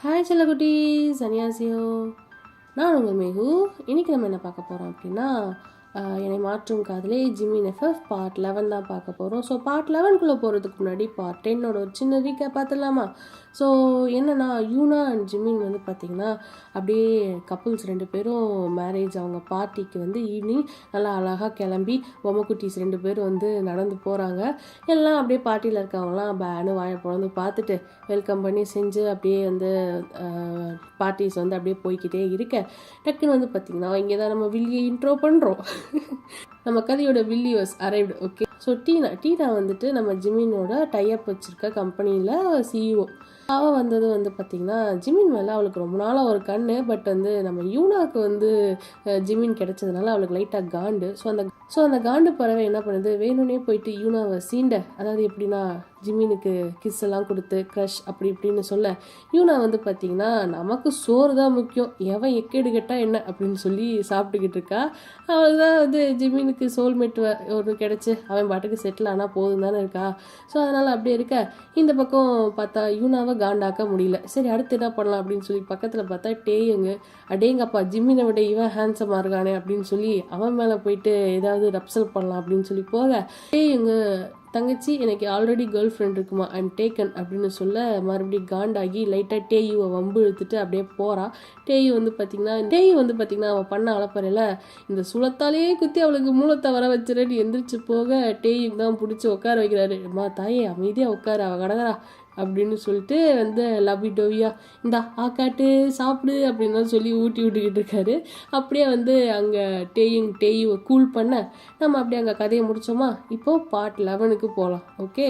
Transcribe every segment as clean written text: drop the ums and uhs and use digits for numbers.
Hi செல்லக்குட்டீஸ், அனியாசியோ. நான் உங்கள் mag. இன்றைக்கி நம்ம என்ன பார்க்க போகிறோம் அப்படின்னா, என்னை மாற்றும் காதலே ஜிமின் எஃப்எஃப் பார்ட் 11 தான் பார்க்க போகிறோம். ஸோ பார்ட் 11குள்ளே போகிறதுக்கு முன்னாடி பார்ட் 10ஓட ஒரு சின்ன ரீகேப் பார்த்துடலாமா? ஸோ என்னென்னா, யூனா அண்ட் ஜிமின் வந்து பார்த்திங்கன்னா அப்படியே கப்புள்ஸ் 2 பேரும் மேரேஜ் அவங்க பார்ட்டிக்கு வந்து ஈவினிங் நல்லா அழகாக கிளம்பி பொம்மைக்குட்டீஸ் 2 பேரும் வந்து நடந்து போகிறாங்க. எல்லாம் அப்படியே பார்ட்டியில் இருக்கவங்களாம் பேனு வாயை பிறந்து பார்த்துட்டு வெல்கம் பண்ணி செஞ்சு அப்படியே வந்து பார்ட்டிஸ் வந்து அப்படியே போய்கிட்டே இருக்க டக்குன்னு வந்து பார்த்திங்கன்னா இங்கே தான் நம்ம வில்லியை இன்ட்ரோ பண்ணுறோம். நம்ம கதையோட வில்லி வாஸ் அரைவ்டு. ஓகே, ஸோ டீனா வந்துட்டு நம்ம ஜிமினோட டைப் வச்சுருக்க கம்பெனியில் சிஇஓ. அவள் வந்தது வந்து பார்த்திங்கன்னா ஜிமின் மேலே அவளுக்கு ரொம்ப நாளாக ஒரு கண்ணு. பட் வந்து நம்ம யூனாவுக்கு வந்து ஜிமின் கிடைச்சதுனால அவளுக்கு லைட்டாக காண்டு. ஸோ அந்த காண்டு பறவை என்ன பண்ணுது, வேணும்னே போயிட்டு யூனாவை சீண்ட, அதாவது எப்படின்னா ஜிமினுக்கு கிஸ் எல்லாம் கொடுத்து க்ரஷ் அப்படி இப்படின்னு சொல்ல, யூனா வந்து பார்த்திங்கன்னா நமக்கு சோறு தான் முக்கியம், எவன் எக்கேடு கேட்டால் என்ன அப்படின்னு சொல்லி சாப்பிட்டுக்கிட்டு இருக்கா. அவள் தான் வந்து ஜிமினுக்கு சோல்மேட் ஒரு கிடச்சி அவன் பாட்டுக்கு செட்டில் ஆனால் போதும் தானே இருக்கா. ஸோ அதனால் அப்படியே இருக்க இந்த பக்கம் பார்த்தா யூனாவை காண்டாக்க முடியல. சரி, அடுத்து என்ன பண்ணலாம் அப்படின்னு சொல்லி பக்கத்தில் பார்த்தா டேயுங்க, அடேங்கப்பா ஜிமினை விட இவன் ஹேண்ட்ஸமாக இருக்கானே அப்படின்னு சொல்லி அவன் மேலே போயிட்டு ஏதாவது ரப்சல் பண்ணலாம் அப்படின்னு சொல்லி போக, டேயுங்க தங்கச்சி எனக்கு ஆல்ரெடி கேர்ள் ஃப்ரெண்ட் இருக்குமா, ஐம் டேக்கன் அப்படின்னு சொல்ல மறுபடியும் காண்டாகி லைட்டாக டேயுவை வம்பு இழுத்துட்டு அப்படியே போகிறான். டேயு வந்து பார்த்திங்கன்னா அவள் பண்ண அளப்பறையில் இந்த சுளத்தாலே குத்தி அவளுக்கு மூலத்தை வர வச்சுறேன்னு எந்திரிச்சு போக டேயுக்கு தான் பிடிச்சி உட்கார வைக்கிறாரு. அம்மா தாயே அமைதியாக உட்கார, அவள் கடகரா அப்படின்னு சொல்லிட்டு வந்து லவ்வி டோவியா இந்தா ஆக்காட்டு சாப்பிடு அப்படின்னு சொல்லி ஊட்டி விட்டுக்கிட்டு இருக்காரு. அப்படியே வந்து அங்கே டேயுவை கூல் பண்ண நம்ம அப்படியே அங்கே கதையை முடித்தோமா. இப்போது பார்ட் 11க்கு போகலாம். ஓகே,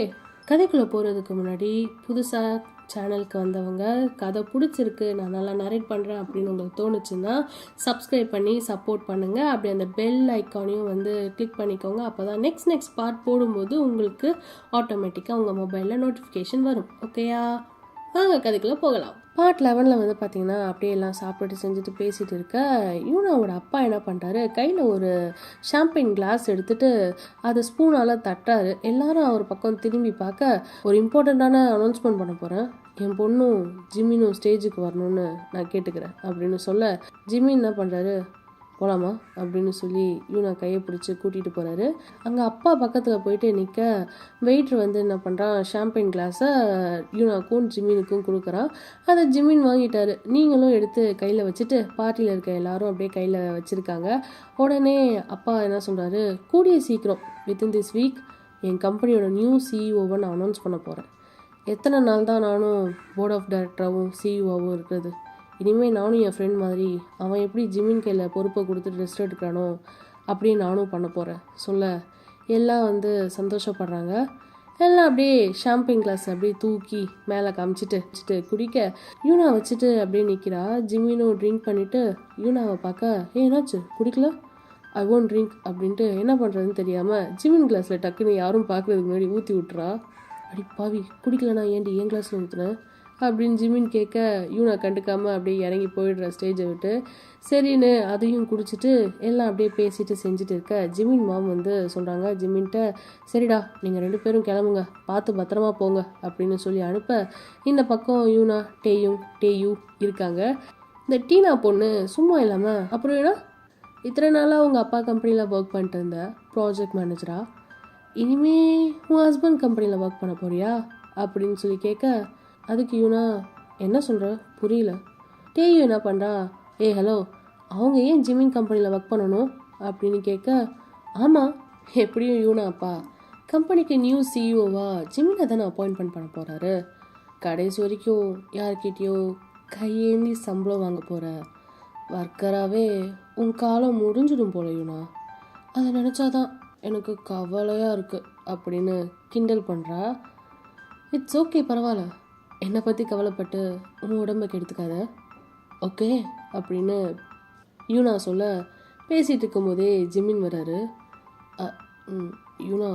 கதைக்குள்ளே போகிறதுக்கு முன்னாடி புதுசாக சேனலுக்கு வந்தவங்க கதை பிடிச்சிருக்கு, நான் நல்லா நரேட் பண்ணுறேன் அப்படின்னு உங்களுக்கு தோணுச்சுன்னா சப்ஸ்கிரைப் பண்ணி சப்போர்ட் பண்ணுங்கள். அப்படி அந்த பெல் ஐக்கானையும் வந்து கிளிக் பண்ணிக்கோங்க. அப்போ தான் நெக்ஸ்ட் பார்ட் போடும்போது உங்களுக்கு ஆட்டோமேட்டிக்காக உங்கள் மொபைலில் நோட்டிஃபிகேஷன் வரும். ஓகேயா, வாங்க கதைக்குள்ளே போகலாம். பார்ட் 11 வந்து பார்த்திங்கன்னா அப்படியே எல்லாம் சாப்பிட்டு செஞ்சுட்டு பேசிகிட்டு இருக்க யூனாவோட அப்பா என்ன பண்ணுறாரு, கையில் ஒரு ஷாம்பெயின் கிளாஸ் எடுத்துகிட்டு அதை ஸ்பூனால் தட்டுறாரு. எல்லாரும் அவர் பக்கம் திரும்பி பார்க்க, ஒரு இம்பார்ட்டண்ட்டான அனௌன்ஸ்மெண்ட் பண்ண போகிறேன், என் பொண்ணும் ஜிம்மினும் ஸ்டேஜுக்கு வரணும்னு நான் கேட்டுக்கிறேன் அப்படின்னு சொல்ல, ஜிம்மி என்ன பண்ணுறாரு, போகலாமா அப்படின்னு சொல்லி யூனா கையை பிடிச்சி கூட்டிகிட்டு போகிறாரு. அங்கே அப்பா பக்கத்தில் போயிட்டு நிற்க வெயிட்ரு வந்து என்ன பண்ணுறான், ஷாம்பெயின் கிளாஸை யூனாக்கும் ஜிம்மினுக்கும் கொடுக்குறான். அதை ஜிம்மின் வாங்கிட்டாரு. நீங்களும் எடுத்து கையில் வச்சுட்டு பார்ட்டியில் இருக்க எல்லாரும் அப்படியே கையில் வச்சுருக்காங்க. உடனே அப்பா என்ன சொல்கிறாரு, கூடிய சீக்கிரம் வித்தின் திஸ் வீக் என் கம்பெனியோட நியூ சிஇஓவை நான் அனௌன்ஸ் பண்ண போகிறேன். எத்தனை நாள் தான் நானும் போர்ட் ஆஃப் டைரக்டராகவும் சிஇஓவும் இருக்கிறது, இனிமேல் நானும் என் ஃப்ரெண்ட் மாதிரி அவன் எப்படி ஜிம்மின் கையில் பொறுப்பை கொடுத்துட்டு ரெஸ்ட் எடுக்கிறானோ அப்படியே நானும் பண்ண போகிறேன் சொல்ல எல்லாம் வந்து சந்தோஷப்படுறாங்க. எல்லாம் அப்படியே ஷாம்பெயின் கிளாஸ் அப்படியே தூக்கி மேலே காமிச்சிட்டு குடிக்க யூனா வச்சுட்டு அப்படியே நிற்கிறா. ஜிம்மினும் ட்ரிங்க் பண்ணிவிட்டு யூனாவை பார்க்க, என்னாச்சு குடிக்கல, ஐ ஒன்ட் ட்ரிங்க் அப்படின்ட்டு என்ன பண்ணுறதுன்னு தெரியாமல் ஜிம்மின் கிளாஸில் டக்குன்னு யாரும் பார்க்குறதுக்கு முன்னாடி ஊற்றி விட்டுறா. அடி பாவி, குடிக்கலண்ணா ஏன்டி என் கிளாஸில் ஊற்றுனேன் அப்படின்னு ஜிம்மின் கேட்க யூனா கண்டுக்காமல் அப்படியே இறங்கி போயிடுற ஸ்டேஜை விட்டு. சரின்னு அதையும் குடிச்சிட்டு எல்லாம் அப்படியே பேசிட்டு செஞ்சுட்டு இருக்க ஜிம்மின் மாம் வந்து சொல்கிறாங்க ஜிம்மின்ட்ட, சரிடா நீங்கள் 2 பேரும் கிளம்புங்க, பார்த்து பத்திரமா போங்க அப்படின்னு சொல்லி அனுப்ப, இந்த பக்கம் யூனா டேயு இருக்காங்க. இந்த டீனா பொண்ணு சும்மா இல்லாமல், அப்புறம் ஏன்னா இத்தனை நாளாக உங்கள் அப்பா கம்பெனியில் ஒர்க் பண்ணிட்டு இருந்த ப்ராஜெக்ட் மேனேஜரா, இனிமே உன் ஹஸ்பண்ட் கம்பெனியில் ஒர்க் பண்ண போறியா அப்படின்னு சொல்லி கேட்க, அதுக்கு யூனா என்ன சொல்கிற புரியல. டேயு என்ன பண்ணுறா, ஹலோ அவங்க ஏன் ஜிம்மின் கம்பெனியில் ஒர்க் பண்ணணும் அப்படின்னு கேட்க, ஆமாம் எப்படியும் யூனா அப்பா கம்பெனிக்கு நியூ சிஇஓவா ஜிம்மினை தானே அப்பாயின்மெண்ட் பண்ண போகிறாரு, கடைசி வரைக்கும் யார்கிட்டயோ கையேந்தி சம்பளம் வாங்க போகிற ஒர்க்கராகவே உன் காலம் முடிஞ்சிடும் போல யூனா, அதை நினச்சாதான் எனக்கு கவலையாக இருக்குது அப்படின்னு கிண்டல் பண்ணுறா. இட்ஸ் ஓகே, பரவாயில்ல, என்னை பற்றி கவலைப்பட்டு உன் உடம்பை கெடுத்துக்காத ஓகே அப்படின்னு யூனா சொல்ல, பேசிகிட்டு இருக்கும்போதே ஜிம்மின் வராரு. யூனா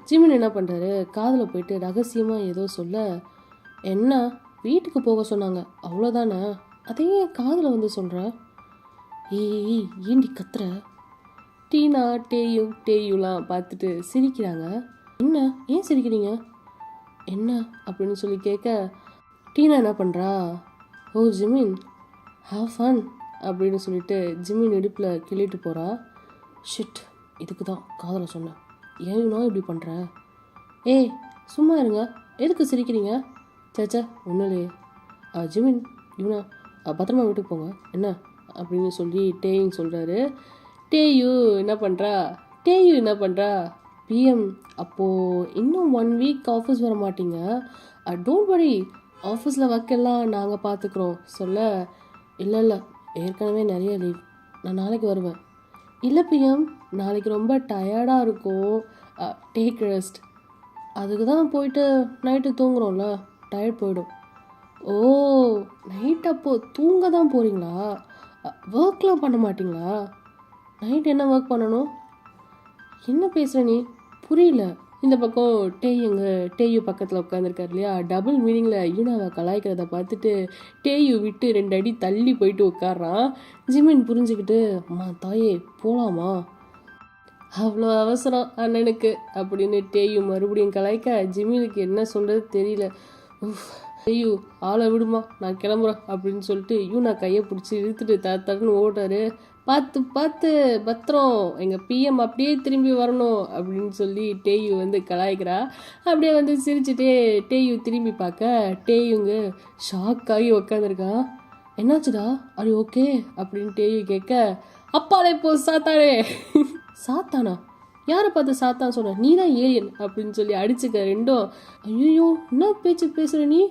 ஜிம்மின் என்ன பண்ணுறாரு, காதில் போயிட்டு ரகசியமாக ஏதோ சொல்ல, என்ன வீட்டுக்கு போக சொன்னாங்க அவ்வளோதானே, அதையே காதில் வந்து சொல்கிற, ஏண்டி கத்துற. டீனா டேயுலாம் பார்த்துட்டு சிரிக்கிறாங்க. என்ன ஏன் சிரிக்கிறீங்க, என்ன அப்படின்னு சொல்லி கேட்க, டீனா என்ன பண்ணுறா, ஓ ஜிமின் ஹாவ் ஃபன் அப்படின்னு சொல்லிட்டு ஜிமின் இடுப்பில் கிள்ளிட்டு போகிறா. ஷிட், இதுக்கு தான் காதலை சொன்னேன், ஏன் இப்படி பண்ணுற? ஏய் சும்மா இருங்க, எதுக்கு சிரிக்கிறீங்க? சேச்சா ஒன்றும் இல்லையே. ஜிமின் இவனா பத்திரமா வீட்டுக்கு போங்க என்ன அப்படின்னு சொல்லி டேயும் சொல்கிறாரு. டேயு என்ன பண்ணுறா, பிஎம் அப்போது இன்னும் 1 வீக் ஆஃபீஸ் வர மாட்டீங்க, டோன்ட் வரி, ஆஃபீஸில் ஒர்க்கெல்லாம் நாங்கள் பார்த்துக்குறோம் சொல்ல, இல்லை ஏற்கனவே நிறைய லீவ், நான் நாளைக்கு வருவேன். இல்லை பிஎம், நாளைக்கு ரொம்ப டயர்டாக இருக்கும், டேக் ரெஸ்ட். அதுக்கு தான் போயிட்டு நைட்டு தூங்குறோம்ல, டயர்ட் போயிடும். ஓ நைட் அப்போது தூங்க தான் போகிறீங்களா, ஒர்க்லாம் பண்ண மாட்டிங்களா? நைட் என்ன ஒர்க் பண்ணணும்? என்ன பேசுகிற நீ, புரியல. இந்த பக்கம் டேயு பக்கத்தில் உட்காந்துருக்காரு இல்லையா, டபுள் மீனிங்கில் யூனாவை கலாய்க்கிறத பார்த்துட்டு டேயு விட்டு 2 அடி தள்ளி போயிட்டு உட்காடுறான். ஜிமின் புரிஞ்சுக்கிட்டு, அம்மா தாயே போகலாமா, அவ்வளோ அவசரம் அண்ணனுக்கு அப்படின்னு டேயு மறுபடியும் கலாய்க்க, ஜிமினுக்கு என்ன சொல்கிறது தெரியல. டேயு ஆளை விடுமா, நான் கிளம்புறேன் அப்படின்னு சொல்லிட்டு யூனா கையை பிடிச்சி இழுத்துட்டு தட்டுன்னு ஓடுறாரு. பார்த்து பத்திரம், எங்கள் பிஎம் அப்படியே திரும்பி வரணும் அப்படின்னு சொல்லி டேயு வந்து கலாய்க்கிறா. அப்படியே வந்து சிரிச்சுட்டே டேயு திரும்பி பார்க்க, டேயுங்க ஷாக் ஆகி உக்காந்துருக்கான். என்னாச்சுடா, அது ஓகே அப்படின்னு டேயு கேட்க, அப்பாலே போ சாத்தானே. சாத்தானா, யாரை பார்த்து சாத்தான் சொன்ன, நீ தான் ஏலியன் அப்படின்னு சொல்லி அடிச்சுக்க ரெண்டும். ஐயோ என்ன பேச்சு பேசுகிற நீ,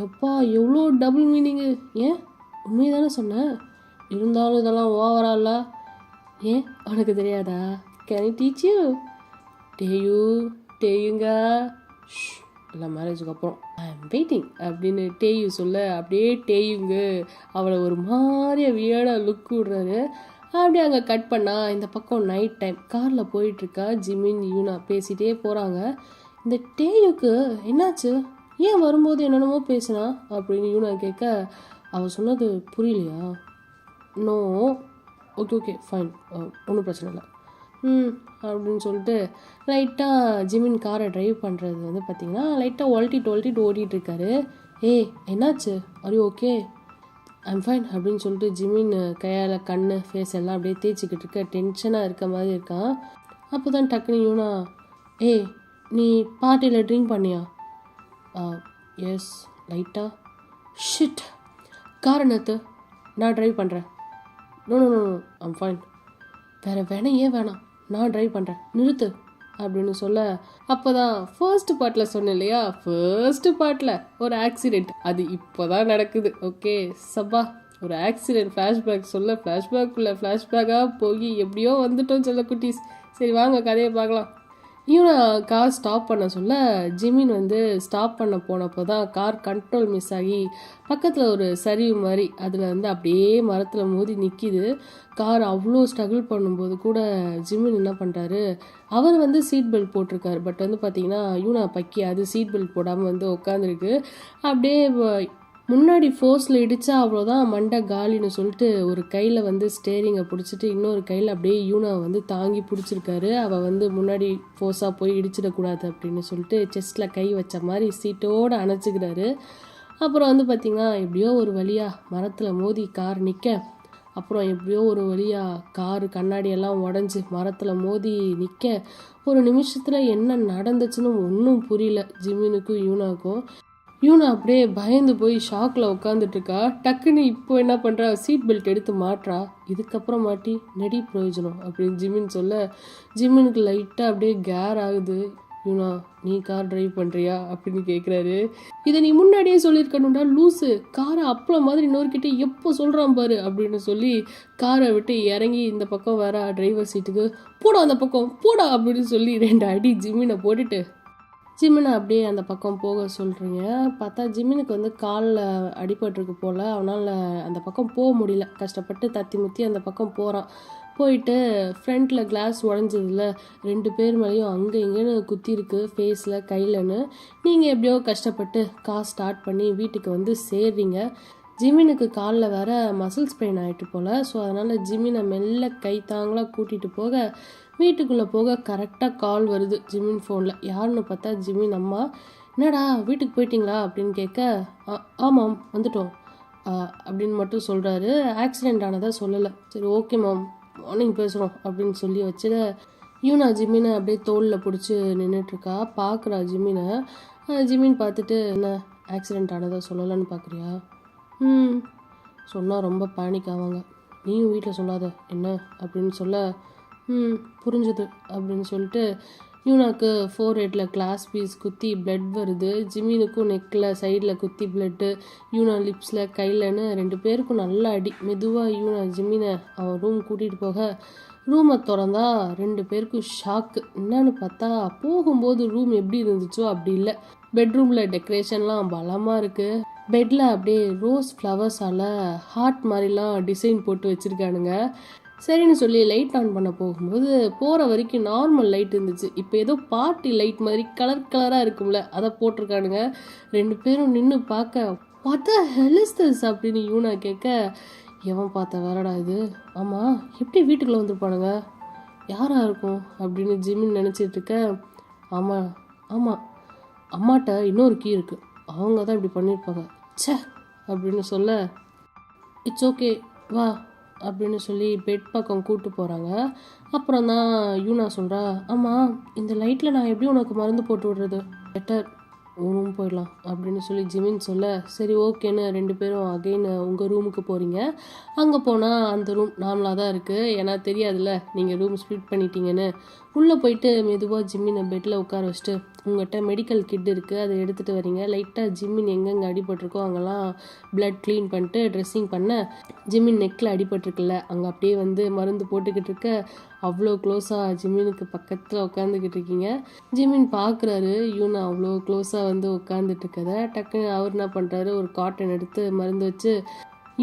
எப்பா எவ்வளோ டபுள் மீனிங்கு, ஏன் உண்மையை தானே சொன்னேன், இருந்தாலும் இதெல்லாம் ஓவரா இல்லை, ஏன் உனக்கு தெரியாதா, கேன் ஐ டீச் யூ? டேயுங்க எல்லாம் மேரேஜுக்கு அப்புறம் ஐ எம் வெயிட்டிங் அப்படின்னு டேயு சொல்ல, அப்படியே டேயுங்க அவளை ஒரு மாதிரியா வியர்டாக லுக் விடுறாரு. அப்படியே அங்கே கட் பண்ணால் இந்த பக்கம் நைட் டைம் காரில் போயிட்டுருக்கா ஜிமின் யூனா பேசிகிட்டே போகிறாங்க. இந்த டேயுக்கு என்னாச்சு, ஏன் வரும்போது என்னென்னமோ பேசுனா அப்படின்னு யூனா கேட்க, அவள் சொன்னது புரியலையா? நோ, ஓகே ஃபைன், ஒன்றும் பிரச்சனை இல்லை அப்படின்னு சொல்லிட்டு லைட்டாக ஜிமின் காரை ட்ரைவ் பண்ணுறது வந்து பார்த்திங்கன்னா லைட்டாக ஒழட்டிட்டு ஓடிட்டுருக்காரு. ஏய் என்னாச்சு, are you okay? I'm fine அப்படின்னு சொல்லிட்டு ஜிமின் கையால் கண் ஃபேஸ் எல்லாம் அப்படியே தேய்ச்சிக்கிட்டு இருக்க, டென்ஷனாக இருக்க மாதிரி இருக்கான். அப்போ தான் டக்குனு யூனா, ஏய் நீ பார்ட்டியில் ட்ரிங்க் பண்ணியா? எஸ் லைட்டாக. ஷிட், காரை நிறுத்து, நான் ட்ரைவ் பண்ணுறேன். No I'm fine. வேறு வேணாம், நான் ட்ரைவ் பண்ணுறேன், நிறுத்து அப்படின்னு சொல்ல, அப்போ தான் ஃபர்ஸ்ட் பார்ட்டில் சொன்னேன் இல்லையா, ஃபர்ஸ்ட் பார்ட்டில் ஒரு ஆக்சிடெண்ட், அது இப்போ தான் நடக்குது. ஓகே சப்பா, ஒரு ஆக்சிடெண்ட் ஃப்ளாஷ்பேக் சொல்ல, ஃப்ளாஷ்பேக்காக போய் எப்படியோ வந்துட்டோம் சொல்ல குட்டீஸ். சரி வாங்க கதையை பார்க்கலாம். இவனை கார் ஸ்டாப் பண்ண சொல்ல, ஜிமின் வந்து ஸ்டாப் பண்ண போனப்போ தான் கார் கண்ட்ரோல் மிஸ் ஆகி பக்கத்தில் ஒரு சரிவு மாதிரி அதில் வந்து அப்படியே மரத்தில் மோதி நிற்கிது. கார் அவ்வளோ ஸ்ட்ரகிள் பண்ணும்போது கூட ஜிமின் என்ன பண்ணுறாரு, அவர் வந்து சீட் பெல்ட் போட்டிருக்காரு, பட் வந்து பார்த்திங்கன்னா யூனா பக்கி அது சீட் பெல்ட் போடாமல் வந்து உட்காந்துருக்கு. அப்படியே முன்னாடி ஃபோர்ஸில் இடித்தா அவ்வளோதான் மண்டை காலின்னு சொல்லிட்டு ஒரு கையில் வந்து ஸ்டேரிங்கை பிடிச்சிட்டு இன்னொரு கையில் அப்படியே யூனாவை வந்து தாங்கி பிடிச்சிருக்காரு. அவள் வந்து முன்னாடி ஃபோர்ஸாக போய் இடிச்சிடக்கூடாது அப்படின்னு சொல்லிட்டு செஸ்ட்டில் கை வச்ச மாதிரி சீட்டோடு அணைச்சிக்கிறாரு. அப்புறம் வந்து பார்த்திங்கன்னா எப்படியோ ஒரு வழியாக மரத்தில் மோதி கார் நிற்க, அப்புறம் எப்படியோ ஒரு வழியாக காரு கண்ணாடியெல்லாம் உடஞ்சி மரத்தில் மோதி நிற்க, ஒரு நிமிஷத்தில் என்ன நடந்துச்சுன்னு ஒன்றும் புரியல ஜிமினுக்கும் யூனாவுக்கும். யூனா அப்படியே பயந்து போய் ஷாக்கில் உட்காந்துட்ருக்கா. டக்குன்னு இப்போ என்ன பண்ணுறா, சீட் பெல்ட் எடுத்து மாட்டுறா. இதுக்கப்புறம் மாட்டி நெடி பிரயோஜனம் அப்படின்னு ஜிமின் சொல்ல, ஜிமினுக்கு லைட்டாக அப்படியே கேர் ஆகுது. யூனா நீ கார் டிரைவ் பண்ணுறியா அப்படின்னு கேட்குறாரு. இதை நீ முன்னாடியே சொல்லியிருக்கணும்டா லூஸு, காரை அப்பளம் மாதிரி இன்னொருக்கிட்டே எப்போ சொல்கிறான் பாரு அப்படின்னு சொல்லி காரை விட்டு இறங்கி இந்த பக்கம் வர டிரைவர் சீட்டுக்கு, போடா அந்த பக்கம் போடா அப்படின்னு சொல்லி 2 அடி ஜிமினை போட்டுட்டு ஜிமினை அப்படியே அந்த பக்கம் போக சொல்கிறீங்க. பார்த்தா ஜிமினுக்கு வந்து காலில் அடிபட்டிருக்கு போல், அவனால் அந்த பக்கம் போக முடியல, கஷ்டப்பட்டு தத்தி முத்தி அந்த பக்கம் போகிறான். போயிட்டு ஃப்ரண்ட்டில் கிளாஸ் உடஞ்சதில் 2 பேர் மேலேயும் அங்கே இங்கேன்னு குத்திருக்கு, ஃபேஸில் கையிலன்னு. நீங்கள் எப்படியோ கஷ்டப்பட்டு கார் ஸ்டார்ட் பண்ணி வீட்டுக்கு வந்து சேர்றீங்க. ஜிமினுக்கு காலில் வேற மசில் ஸ்ப்ரெயின் ஆகிட்டு போல், ஸோ அதனால் ஜிமினை மெல்ல கை தாங்களாக கூட்டிகிட்டு போக வீட்டுக்குள்ளே போக கரெக்டாக கால் வருது ஜிமின் ஃபோனில். யாருன்னு பார்த்தா ஜிமின் அம்மா. என்னடா வீட்டுக்கு போயிட்டீங்களா அப்படின்னு கேட்க, ஆமாம் வந்துட்டோம் அப்படின்னு மட்டும் சொல்கிறாரு. ஆக்சிடெண்ட் ஆனதை சொல்லலை. சரி ஓகே மேம், மார்னிங் பேசுகிறோம் அப்படின்னு சொல்லி வச்சுட யூனா ஜிமினை அப்படியே தோளில் பிடிச்சி நின்றுட்டுருக்கா. பார்க்குறா ஜிமினை. ஜிமின் பார்த்துட்டு, என்ன ஆக்சிடெண்ட் ஆனதை சொல்லலைன்னு பார்க்குறியா? சொன்னால் ரொம்ப பேனிக் ஆவாங்க, நீயும் வீட்டில் சொல்லாத என்ன அப்படின்னு சொல்ல, புரிஞ்சுது அப்படின்னு சொல்லிட்டு யூனாக்கு ஃபோர்ஹெட்டில் கிளாஸ் பீஸ் குத்தி பிளட் வருது. ஜிமினுக்கும் நெக்கில் சைடில் குத்தி பிளட்டு, யூனா லிப்ஸில் கையிலன்னு 2 பேருக்கும் நல்லா அடி. மெதுவாக யூனா ஜிமினை அவன் ரூம் கூட்டிகிட்டு போக ரூமை திறந்தா 2 பேருக்கும் ஷாக்கு. என்னன்னு பார்த்தா போகும்போது ரூம் எப்படி இருந்துச்சோ அப்படி இல்லை. பெட்ரூமில் டெக்கரேஷன்லாம் பலமாக இருக்குது. பெட்டில் அப்படியே ரோஸ் ஃப்ளவர்ஸால் ஹார்ட் மாதிரிலாம் டிசைன் போட்டு வச்சுருக்கானுங்க. சரின்னு சொல்லி லைட் ஆன் பண்ண போகும்போது போகிற வரைக்கும் நார்மல் லைட் இருந்துச்சு. இப்போ ஏதோ பார்ட்டி லைட் மாதிரி கலர் கலராக இருக்கும்ல, அதை போட்டிருக்கானுங்க. 2 பேரும் நின்று பார்க்க, what the hell is this அப்படின்னு யூனா கேட்க, எவன் பார்த்த வேறடா இது, ஆமாம் எப்படி வீட்டுக்குள்ளே வந்துருப்பானுங்க, யாராக இருக்கும் அப்படின்னு ஜிமின் நினச்சிட்டு இருக்க. ஆமாம் ஆமாம், அம்மாட்ட இன்னொரு கீ இருக்குது, அவங்க தான் இப்படி பண்ணியிருப்பாங்க ச்சே அப்படின்னு சொல்ல, இட்ஸ் ஓகே வா அப்படின்னு சொல்லி பெட் பக்கம் கூப்பிட்டு போகிறாங்க. அப்புறம் தான் யூனா சொல்கிறா, ஆமாம் இந்த லைட்டில் நான் எப்படி உனக்கு மருந்து போட்டு விடுறது, பெட்டர் ரூம் போயிடலாம் அப்படின்னு சொல்லி ஜிமின் சொல்ல, சரி ஓகேன்னு 2 பேரும் அகெயின் உங்கள் ரூமுக்கு போகிறீங்க. அங்கே போனால் அந்த ரூம் நார்மலாக தான் இருக்குது, ஏன்னா தெரியாதுல்ல நீங்கள் ரூம் ஸ்ப்ளிட் பண்ணிட்டீங்கன்னு. உள்ளே போயிட்டு மெதுவாக ஜிம்மினை பெட்டில் உட்கார வச்சுட்டு, உங்கள்கிட்ட மெடிக்கல் கிட் இருக்குது அதை எடுத்துகிட்டு வரீங்க. லைட்டாக ஜிம்மின் எங்கெங்கே அடிபட்டிருக்கோ அங்கெல்லாம் பிளட் க்ளீன் பண்ணிட்டு ட்ரெஸ்ஸிங் பண்ண, ஜிம்மின் நெக்கில் அடிபட்டிருக்குல்ல அங்கே அப்படியே வந்து மருந்து போட்டுக்கிட்டு இருக்க, அவ்வளோ க்ளோஸாக ஜிம்மினுக்கு பக்கத்தில் உட்காந்துக்கிட்டு இருக்கீங்க. ஜிம்மின் பார்க்குறாரு யூனா அவ்வளோ க்ளோஸாக வந்து உட்காந்துட்டு இருக்கதை. டக்குன்னு அவர் என்ன பண்ணுறாரு, ஒரு காட்டன் எடுத்து மருந்து வச்சு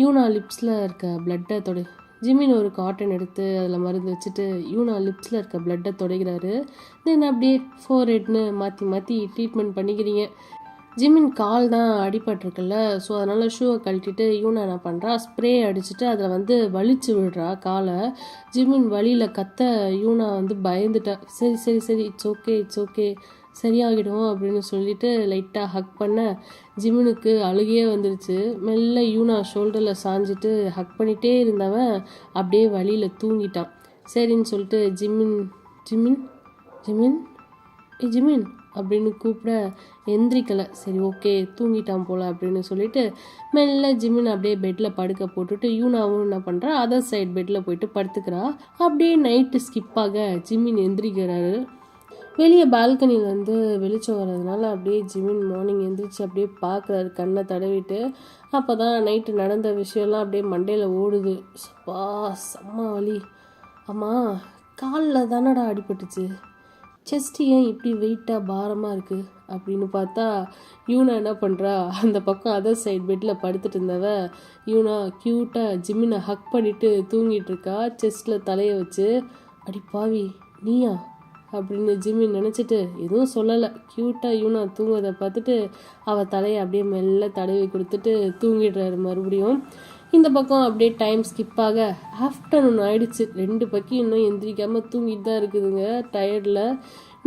யூனா லிப்ஸில் இருக்க பிளட்டை ஜிமின் ஒரு காட்டன் எடுத்து அதில் மருந்து வச்சுட்டு யூனா லிப்ஸில் இருக்க பிளட்டை துடைக்கிறாரு. தென் அப்படியே ஃபோர்ஹெட்னு மாற்றி மாற்றி ட்ரீட்மெண்ட் பண்ணிக்கிறீங்க. ஜிமின் கால் தான் அடிபட்டிருக்குல்ல, ஸோ அதனால் ஷூவை கழட்டிட்டு யூனா என்ன பண்ணுறா, ஸ்ப்ரே அடிச்சுட்டு அதில் வந்து வலிச்சு விடுறா காலை. ஜிமின் வலியில் கத்த யூனா வந்து பயந்துட்டா. சரி சரி சரி இட்ஸ் ஓகே இட்ஸ் ஓகே சரியாகிடும் அப்படின்னு சொல்லிட்டு லைட்டாக ஹக் பண்ண, ஜிமினுக்கு அழுகையே வந்துருச்சு. மெல்ல யூனா ஷோல்டரில் சாஞ்சிட்டு ஹக் பண்ணிகிட்டே இருந்தவன் அப்படியே வழியில் தூங்கிட்டான். சரின்னு சொல்லிட்டு ஜிமின் ஜிமின் ஜிமின் ஜிமின் அப்படின்னு கூப்பிட எந்திரிக்கலை. சரி ஓகே தூங்கிட்டான் போல் அப்படின்னு சொல்லிட்டு மெல்ல ஜிமின் அப்படியே பெட்டில் படுக்க போட்டுட்டு யூனாவும் என்ன பண்ணுறா, அதர் சைட் பெட்டில் போயிட்டு படுத்துக்கிறா. அப்படியே நைட்டு ஸ்கிப்பாக ஜிமின் எந்திரிக்கிறாரு. வெளியே பால்கனியில் வந்து வெளிச்சம் வர்றதுனால அப்படியே ஜிமின் மார்னிங் எந்திரிச்சு அப்படியே பார்க்குறாரு கண்ணை தடவிட்டு. அப்போ தான் நைட்டு நடந்த விஷயம்லாம் அப்படியே மண்டையில் ஓடுது. பா செம்ம வலி. ஆமாம் காலில் தானடா அடிபட்டுச்சு, செஸ்ட்டு ஏன் இப்படி வெயிட்டாக பாரமாக இருக்குது அப்படின்னு பார்த்தா யூனா என்ன பண்ணுறா, அந்த பக்கம் அதர் சைட் பெட்டில் படுத்துட்டு இருந்தவ யூனா க்யூட்டாக ஜிம்மினை ஹக் பண்ணிவிட்டு தூங்கிட்டு இருக்கா செஸ்ட்டில் தலையை வச்சு. அடி பாவி நீயா அப்படின்னு ஜிம்மின் நினச்சிட்டு எதுவும் சொல்லலை. க்யூட்டாக யூனா தூங்குறதை பார்த்துட்டு அவள் தலையை அப்படியே மெல்ல தடவி கொடுத்துட்டு தூங்கிடுறாரு மறுபடியும். இந்த பக்கம் அப்படியே டைம் ஸ்கிப்பாக ஆஃப்டர்நூன் ஆயிடுச்சு. 2 பக்கம் இன்னும் எந்திரிக்காமல் தூங்கிட்டு தான் இருக்குதுங்க டயர்டில்.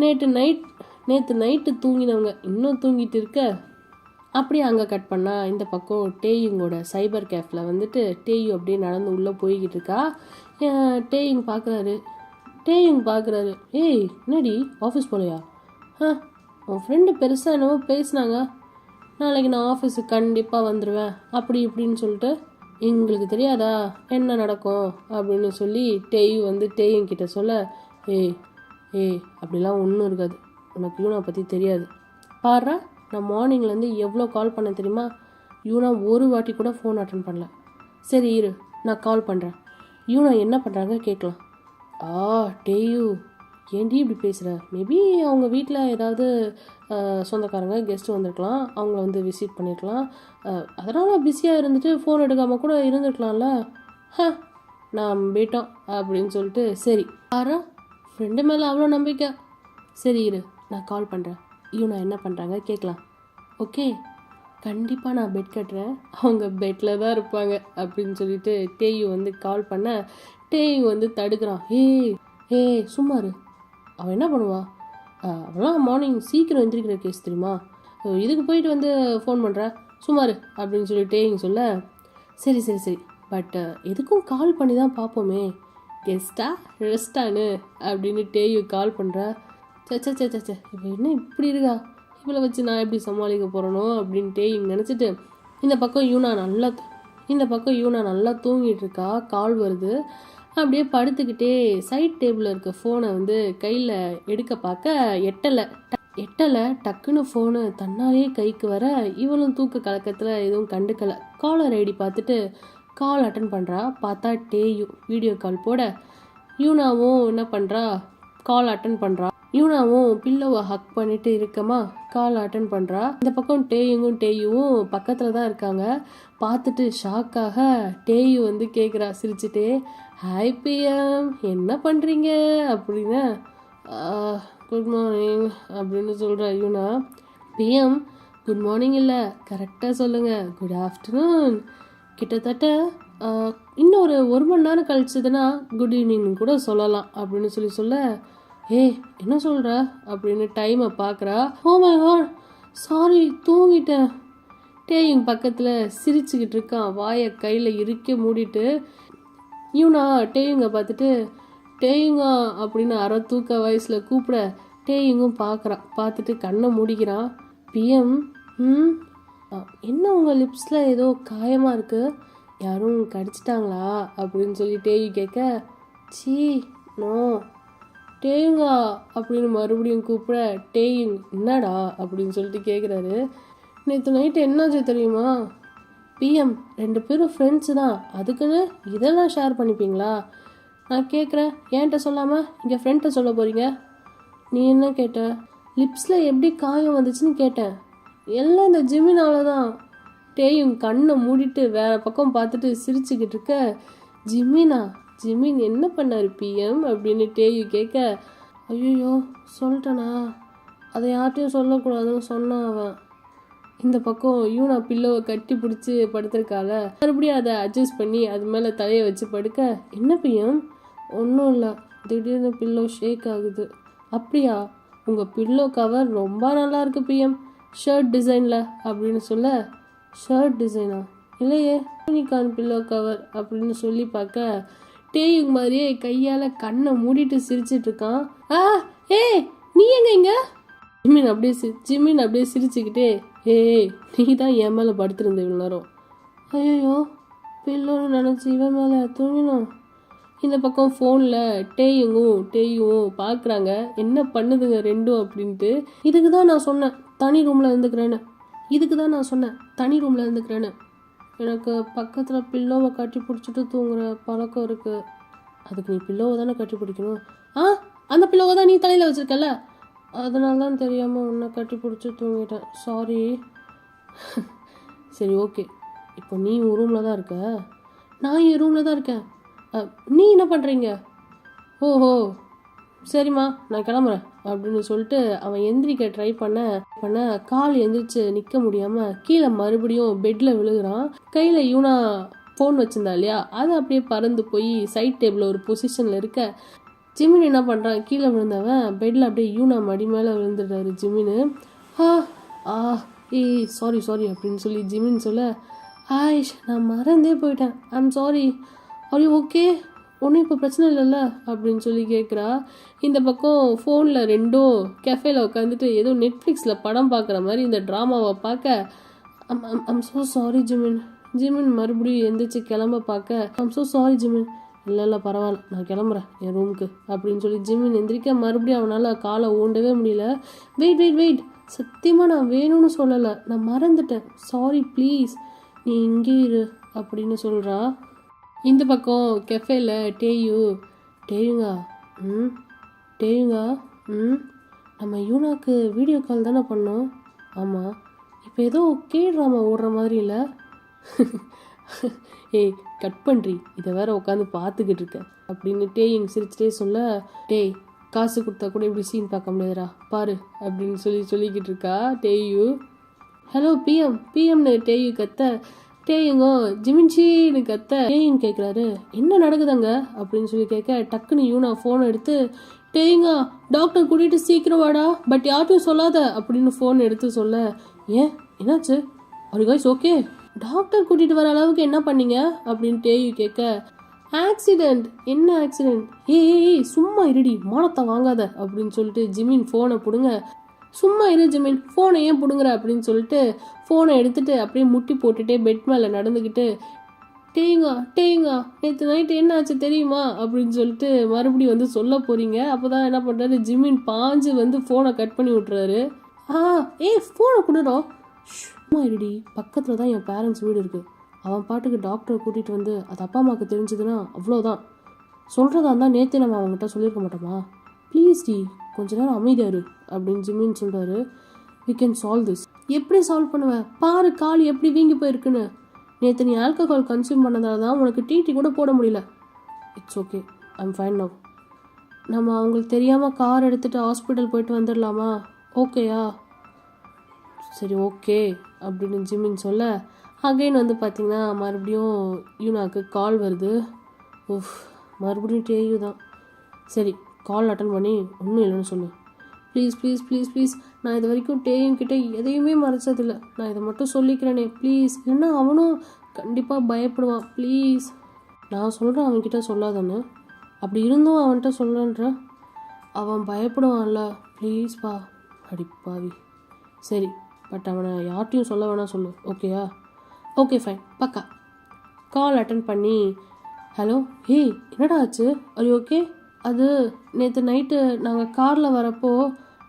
நேற்று நைட்டு தூங்கினவங்க இன்னும் தூங்கிட்டு இருக்க. அப்படியே அங்கே கட் பண்ணால் இந்த பக்கம் டேயுங்கோட சைபர் கேஃபில் வந்துட்டு டேயு அப்படியே நடந்து உள்ளே போய்கிட்டு இருக்கா. டேயுங் பார்க்குறாரு. ஏய் என்னடி ஆஃபீஸ் போலையா? உன் ஃப்ரெண்டு பெருசாக என்னவோ பேசினாங்க, நாளைக்கு நான் ஆஃபீஸுக்கு கண்டிப்பாக வந்துடுவேன் அப்படி இப்படின்னு சொல்லிட்டு, எங்களுக்கு தெரியாதா என்ன நடக்கும் அப்படின்னு சொல்லி டேயு வந்து டேயுங்கிட்ட சொல்ல, ஏய் அப்படிலாம் ஒன்றும் இருக்காது, உனக்கு யூனா பற்றி தெரியாது. பாடுறா நான் மார்னிங்லேருந்து எவ்வளோ கால் பண்ண தெரியுமா, யூனா ஒரு வாட்டி கூட ஃபோன் அட்டன் பண்ணல. சரி இரு நான் கால் பண்ணுறேன், யூனா என்ன பண்ணுறாங்க கேட்கலாம். டேயு ஏன்டி இப்படி பேசுகிற, மேபி அவங்க வீட்டில் ஏதாவது சொந்தக்காரங்க கெஸ்ட்டு வந்திருக்கலாம், அவங்கள வந்து விசிட் பண்ணியிருக்கலாம், அதனால் பிஸியாக இருந்துட்டு ஃபோன் எடுக்காமல் கூட இருந்துருக்கலாம்ல. நான் போயிட்டோம் அப்படின்னு சொல்லிட்டு, சரி ஆறா ஃப்ரெண்டு மேலே அவ்வளோ நம்பிக்கை, சரி இரு நான் கால் பண்ணுறேன், யூனா என்ன பண்ணுறாங்க கேட்கலாம். ஓகே கண்டிப்பாக நான் பெட் கட்டுறேன், அவங்க பெட்டில் தான் இருப்பாங்க அப்படின்னு சொல்லிட்டு டேயு வந்து கால் பண்ண, டேயு வந்து தடுக்கிறான். சும்மாரு அவன் என்ன பண்ணுவா, அவெல்லாம் மார்னிங் சீக்கிரம் எந்திரிக்கிற கேஸ் தெரியுமா, இதுக்கு போயிட்டு வந்து ஃபோன் பண்ணுற சுமார் அப்படின்னு சொல்லி டேயிங் சொல்ல, சரி சரி சரி பட் எதுக்கும் கால் பண்ணி தான் பார்ப்போமே, கெஸ்டா ரெஸ்டானு அப்படின்னு டேயு கால் பண்ணுறா. சச்சே இப்போ என்ன இப்படி இருக்கா, இவளை வச்சு நான் எப்படி சமாளிக்க போகிறனோ அப்படின்னு டேயிங் நினச்சிட்டு இந்த பக்கம் யூனா நல்லா தூங்கிட்டு இருக்கா. கால் வருது. அப்படியே படுத்துக்கிட்டே சைட் டேபிளில் இருக்க ஃபோனை வந்து கையில் எடுக்க பார்க்க எட்டலை. டக்குன்னு ஃபோனு தன்னாலே கைக்கு வர இவளும் தூக்க கலக்கத்தில் எதுவும் கண்டுக்கலை. காலர் ஐடி பார்த்துட்டு கால் அட்டன் பண்ணுறா. பார்த்தா டேயும் வீடியோ கால் போட யூனாவும் என்ன பண்ணுறா, கால் அட்டன் பண்ணுறா. யூனாவும் பில்லோவை ஹக் பண்ணிட்டு இருக்கமா கால் அட்டன் பண்ணுறா. இந்த பக்கம் டேயும் பக்கத்தில் தான் இருக்காங்க. பார்த்துட்டு ஷாக்காக டேயு வந்து கேட்குறா சிரிச்சுட்டே, ஹாய் பிஎம் என்ன பண்ணுறீங்க அப்படின்னு. குட் மார்னிங் அப்படின்னு சொல்கிறா யூனா. பிஎம் குட் மார்னிங் இல்லை, கரெக்டாக சொல்லுங்கள், குட் ஆஃப்டர்நூன். கிட்டத்தட்ட இன்னொரு 1 மணி நேரம் கழிச்சதுன்னா குட் ஈவினிங் கூட சொல்லலாம் அப்படின்னு சொல்ல, என்ன சொல்கிற அப்படின்னு டைமை பார்க்குறா. ஓ மை காட் சாரி தூங்கிட்டேன். டேயிங் பக்கத்தில் சிரிச்சுக்கிட்டு இருக்கான், வாயை கையில் இறுக்க மூடிட்டு. யூனா டேயுங்க பார்த்துட்டு டேயுங்கா அப்படின்னு அரை தூக்க வயசில் கூப்பிட டேயுங்கும் பார்த்துட்டு கண்ணை மூடிக்கிறான். பிஎம் என்ன உங்கள் லிப்ஸில் ஏதோ காயமாக இருக்குது, யாரும் கடிச்சிட்டாங்களா அப்படின்னு சொல்லி டேயு கேட்க, சீ நோ. டேயுங்கா அப்படின்னு மறுபடியும் கூப்பிட டேயுங் என்னடா அப்படின்னு சொல்லிட்டு கேட்குறாரு. நேற்று நைட்டு என்னாச்சு தெரியுமா பிஎம், 2 பேரும் ஃப்ரெண்ட்ஸு தான், அதுக்குன்னு இதெல்லாம் ஷேர் பண்ணிப்பீங்களா? நான் கேட்குறேன், ஏன்ட்ட சொல்லாமல் இங்கே ஃப்ரெண்ட்டை சொல்ல போகிறீங்க? நீ என்ன கேட்ட? லிப்ஸில் எப்படி காயம் வந்துச்சுன்னு கேட்டேன். எல்லாம் இந்த ஜிம்மினால தான். டேயும் கண்ணை மூடிட்டு வேற பக்கம் பார்த்துட்டு சிரிச்சுக்கிட்டு இருக்க. ஜிம்மின் என்ன பண்ணார் பிஎம் அப்படின்னு டேயு கேட்க, ஐயோ சொல்லிட்டேனா, அதை யார்ட்டையும் சொல்லக்கூடாதுன்னு சொன்னான் அவன். இந்த பக்கம் யூனா பில்லோவை கட்டி பிடிச்சி படுத்திருக்கால, மறுபடியும் அதை அட்ஜஸ்ட் பண்ணி அது மேலே தலையை வச்சு படுக்க, என்ன பிஎம்? ஒன்றும் இல்லை, திடீர்னு பில்லோ ஷேக் ஆகுது. அப்படியா? உங்கள் பில்லோ கவர் ரொம்ப நல்லா இருக்கு பிஎம், ஷர்ட் டிசைனில் அப்படின்னு சொல்ல, ஷர்ட் டிசைனா? இல்லையே, யூனிகார்ன் பில்லோ கவர் அப்படின்னு சொல்லி பார்க்க டேயுங் மாதிரியே கையால் கண்ணை மூடிட்டு சிரிச்சிட்டு இருக்கான். நீ எங்க இங்க? ஜிம்மின் அப்படியே சிரிச்சுக்கிட்டே, நீ தான் என் மேலே படுத்திருந்த இவ்வளோ நேரம். ஐயோ பில்லோன்னு நினச்சி இவன் மேலே தூங்கினோம். இந்த பக்கம் ஃபோனில் டேயும் பார்க்குறாங்க, என்ன பண்ணுதுங்க ரெண்டும் அப்படின்ட்டு. இதுக்கு தான் நான் சொன்னேன் தனி ரூமில் இருந்துக்கிறேன்னு. எனக்கு பக்கத்தில் பில்லோவை கட்டி பிடிச்சிட்டு தூங்குற பழக்கம் இருக்குது. அதுக்கு நீ பில்லோவை தானே கட்டி பிடிக்கணும். அந்த பில்லோவை தான் நீ தலையில் வச்சுருக்கல, அதனால தான் தெரியாமல் உன்னை கட்டி பிடிச்சி தூங்கிட்டேன், சாரி. சரி ஓகே, இப்போ நீ உன் ரூமில் தான் இருக்க, நான் என் ரூமில் தான் இருக்கேன். நீ என்ன பண்ணுறீங்க? ஓஹோ சரிம்மா நான் கிளம்புறேன் அப்படின்னு சொல்லிட்டு அவன் எந்திரிக்க ட்ரை பண்ண கால் எந்திரிச்சு நிற்க முடியாமல் கீழே மறுபடியும் பெட்டில் விழுகிறான். கையில் யூனா ஃபோன் வச்சுருந்தா இல்லையா, அது அப்படியே பறந்து போய் சைட் டேபிளில் ஒரு பொசிஷனில் இருக்க. ஜிமின் என்ன பண்ணுறான், கீழே விழுந்தவன் பெட்டில் அப்படியே யூனா மடி மேலே விழுந்துடுறாரு ஜிமின்னு. சாரி அப்படின்னு சொல்லி ஜிமின் சொல்ல, ஆயிஷ் நான் மறந்தே போயிட்டேன், I'm sorry, are you okay? ஒன்றும் இப்போ பிரச்சனை இல்லைல்ல அப்படின்னு சொல்லி கேட்குறா. இந்த பக்கம் ஃபோனில் ரெண்டும் கெஃபேல உட்காந்துட்டு ஏதோ நெட்ஃப்ளிக்ஸில் படம் பார்க்குற மாதிரி இந்த ட்ராமாவை பார்க்க, ஐம் ஸோ சாரி ஜிமின் மறுபடியும் எந்திரிச்சு கிளம்ப பார்க்க, ஐம் ஸோ சாரி ஜிமின். இல்லை பரவாயில்ல நான் கிளம்புறேன் என் ரூமுக்கு அப்படின்னு சொல்லி ஜிமின் எந்திரிக்க மறுபடியும் அவனால் காலை ஊண்டவே முடியல. வெயிட் சத்தியமாக நான் வேணும்னு சொல்லலை, நான் மறந்துட்டேன், சாரி ப்ளீஸ் நீ இங்கே இரு அப்படின்னு சொல்கிறா. இந்த பக்கம் கெஃபேல டேயுங்கா நம்ம யூனாக்கு வீடியோ கால் தானே பண்ணோம். ஆமாம், இப்போ ஏதோ ட்ராமா ஓடுற மாதிரி இல்லை? கட் பண்ணுறி, இதை வேற உட்காந்து பார்த்துக்கிட்டு இருக்க அப்படின்னு டேயிங் சிரிச்சிட்டே சொல்ல, காசு கொடுத்தா கூட இப்படி சீன் பார்க்க முடியாதுடா பாரு அப்படின்னு சொல்லிக்கிட்டு இருக்கா டேயு. ஹலோ பிஎம்னு டேயு கத்த, டேயுங்கோ ஜிமின்ச்சின்னு கத்த. டேயும் கேட்குறாரு, என்ன நடக்குதுங்க அப்படின்னு சொல்லி கேட்க, டக்குன்னு யூனா ஃபோனை எடுத்து, டேயுங்கா டாக்டர் கூட்டிகிட்டு சீக்கிரம் வாடா, பட் யார்ட்டும் சொல்லாத அப்படின்னு ஃபோன் எடுத்து சொல்ல, ஏன் என்னாச்சு? ஒரு கைஸ் ஓகே? டாக்டர் கூட்டிகிட்டு வர அளவுக்கு என்ன பண்ணீங்க அப்படின்னு டேயு கேட்க, ஆக்சிடெண்ட். என்ன ஆக்சிடெண்ட்? ஏய் சும்மா இருடி, மானத்தை வாங்காத அப்படின்னு சொல்லிட்டு ஜிமின் ஃபோனை பிடுங்க. சும்மா இரு ஜிமின், ஃபோனை ஏன் பிடுங்குற அப்படின்னு சொல்லிட்டு ஃபோனை எடுத்துகிட்டு அப்படியே முட்டி போட்டுகிட்டே பெட் மேலே நடந்துக்கிட்டு, டேயுங்கா நேற்று நைட்டு என்ன ஆச்சு தெரியுமா அப்படின்னு சொல்லிட்டு மறுபடியும் வந்து சொல்ல போகிறீங்க. அப்போ தான் என்ன பண்ணுறாரு, ஜிமின் பாஞ்சு வந்து ஃபோனை கட் பண்ணி விட்றாரு. ஃபோனை கொடுறோம். சும்மா இருடி, பக்கத்தில் தான் என் பேரண்ட்ஸ் வீடு இருக்குது. அவன் பாட்டுக்கு டாக்டரை கூட்டிகிட்டு வந்து அது அப்பா அம்மாவுக்கு தெரிஞ்சதுன்னா அவ்வளோதான். சொல்கிறதா இருந்தால் நேற்றே நம்ம அவங்ககிட்ட சொல்லியிருக்க மாட்டோமா? ப்ளீஸ் டி, கொஞ்ச நேரம் அமைதியாரு அப்படின்னு ஜிமின்னு சொல்கிறாரு. We can solve this. எப்படி சால்வ் பண்ணுவேன்? பாரு கால் எப்படி வீங்கி போயிருக்குன்னு. நேற்று நீ ஆல்கஹால் கன்சியூம் பண்ணதால தான் உனக்கு டிடி கூட போட முடியல. It's okay, I'm fine now. நம்ம அவங்களுக்கு தெரியாமல் கார் எடுத்துகிட்டு ஹாஸ்பிட்டல் போயிட்டு வந்துடலாமா? ஓகேயா? சரி ஓகே அப்படின்னு ஜிமின் சொல்ல, அகைன் வந்து பார்த்திங்கன்னா மறுபடியும் யூனாக்கு கால் வருது. மறுபடியும் டேயு தான். சரி கால் அட்டன் பண்ணி ஒன்றும் இல்லைன்னு சொல்லு. ப்ளீஸ் ப்ளீஸ் ப்ளீஸ் ப்ளீஸ், நான் இது வரைக்கும் டேயும் கிட்டே எதையுமே மறைச்சதில்லை. நான் இதை மட்டும் சொல்லிக்கிறேனே ப்ளீஸ். இல்லைன்னா அவனும் கண்டிப்பாக பயப்படுவான். ப்ளீஸ். நான் சொல்கிறேன் அவன்கிட்ட சொல்லாதன்னு. அப்படி இருந்தும் அவன்கிட்ட சொல்கிறேன்ற. அவன் பயப்படுவான்ல, ப்ளீஸ்ப்பா. அடிப்பாவி. சரி, பட் அவனை யார்ட்டையும் சொல்ல வேணாம் சொல்லு. ஓகேயா? ஓகே ஃபைன், பக்கா. கால் அட்டன் பண்ணி, ஹலோ என்னடா ஆச்சு? அது ஓகே? அது நேற்று நைட்டு நாங்கள் காரில் வரப்போ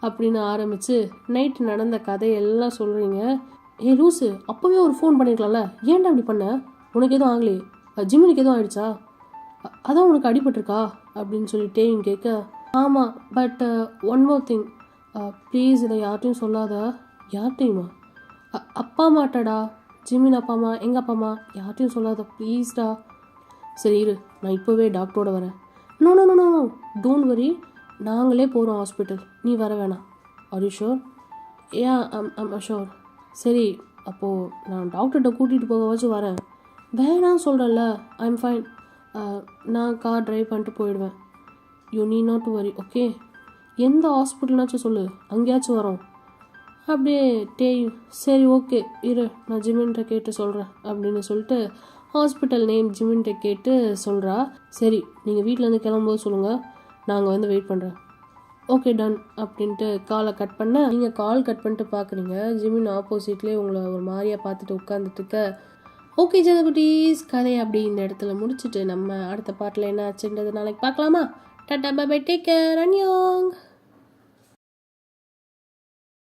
அப்படின்னு ஆரம்பித்து நைட்டு நடந்த கதையெல்லாம் சொல்கிறீங்க. லூஸு, அப்போவே ஒரு ஃபோன் பண்ணியிருக்கலாம்ல, ஏன்டா அப்படி பண்ண? உனக்கு எதுவும் ஆகலையே? ஜிம்மினுக்கு எதுவும் ஆகிடுச்சா? அதான் உனக்கு அடிபட்டிருக்கா அப்படின்னு சொல்லிட்டே இங்கே கேட்க, ஆமாம், but one more thing please, இதை யார்ட்டையும் சொல்லாத. யார்கிட்டையுமா? அப்பா அம்மாட்டடா, ஜிம்மின் அப்பா அம்மா, எங்கள் அப்பா அம்மா, யார்ட்டையும் சொல்லாத ப்ளீஸ்டா. சரி இரு, நான் இப்போவே டாக்டரோட வரேன். No no no no, don't worry, நாங்களே போகிறோம் ஹாஸ்பிட்டல், நீ வர வேணாம். Are you sure? I'm sure. சரி, அப்போது நான் டாக்டர்கிட்ட கூட்டிகிட்டு போகவாச்சும் வரேன். வேணாம் சொல்கிறேன்ல, ஐம் ஃபைன். நான் கார் ட்ரைவ் பண்ணிட்டு போயிடுவேன். You need not to worry, okay? எந்த ஹாஸ்பிட்டல்னாச்சும் சொல்லு, அங்கேயாச்சும் வரோம். அப்படியே சரி ஓகே இரு, நான் ஜிமின்கிட்ட கேட்டு சொல்கிறேன் அப்படின்னு சொல்லிட்டு ஹாஸ்பிட்டல் நேம் ஜிமின்கிட்ட கேட்டு சொல்கிறா. சரி, நீங்கள் வீட்டிலேருந்து கிளம்பும்போது சொல்லுங்கள், நாங்கள் வந்து வெயிட் பண்ணுறேன். ஓகே டன் அப்படின்ட்டு காலை கட் பண்ண. நீங்கள் கால் கட் பண்ணிட்டு பார்க்குறீங்க, ஜிமின் ஆப்போசிட்லேயே உங்களை ஒரு மாதிரியாக பார்த்துட்டு உட்காந்துட்டுருக்க. ஓகே ஜனகுட்டீஸ், கதையை அப்படி இந்த இடத்துல முடிச்சுட்டு நம்ம அடுத்த பாட்டில் என்ன ஆச்சுன்றது நாளைக்கு பார்க்கலாமா? Tata bye bye, take care, அன்யோங்.